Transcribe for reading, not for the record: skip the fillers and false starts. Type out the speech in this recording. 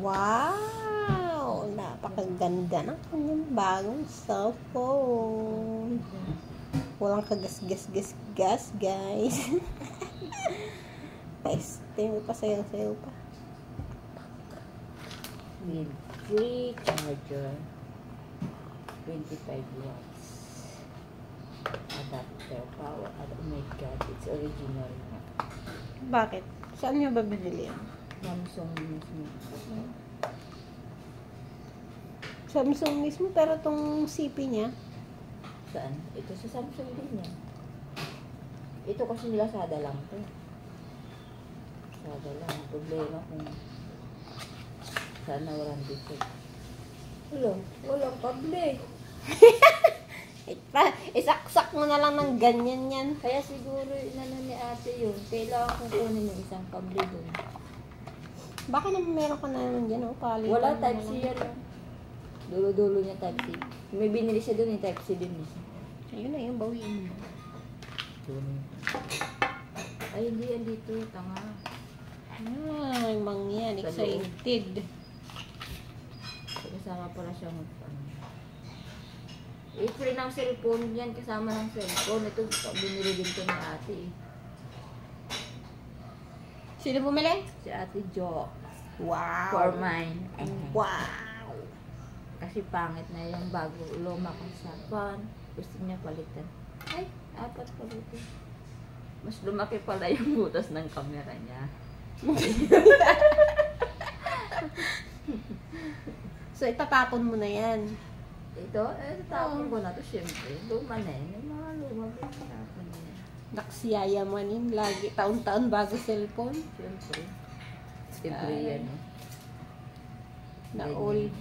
Wow! Napakaganda ng kanyang bagong cellphone. Walang kagas-gas-gas-gas, guys. Pasayaw-sayaw pa. With free charger, 25 watts. Adapter power. Oh my god, it's original. Bakit? Saan nyo ba binili yan? Samsung mismo. Samsung mismo, pero tong CP niya, Saan? Ito sa Samsung din yan. Ito kasi Lazada lang to. Lazada lang. Problema kung sana walang defect. Walang kable. isaksak mo na lang ng ganyan yan. Kaya siguro inano ni ate yun. Kailangan kong kunin yung isang kable dun. Baka naman meron ka na naman dyan, palitan. Wala type C yan. Dulo-dulo niya type C. May binili siya dun yung type C din. Ayun na yung bawiin mo. Ay, hindi yan dito. Tanga. Ay, mangyan. Excited. Kasama pala siya free ng cellphone yan. Kasama ng cellphone. Ito, binili din ko ni ate. Sino bumili? Si ate Jo. Wow. For mine. Wow. Kasi pangit na yung bago. Luma ko sa pan. Gusto niya palitan. Ay, 4 palitan. Mas lumaki pala yung butas ng camera niya. So, itatapon mo na yan. Ito, tapon ko na to syempre. Luma na yun. Yung mga luma, tapon na yan. Naksiyaya mo nin. Lagi, taon-taon bago cellphone. Syempre. Siyempre yan. Na all.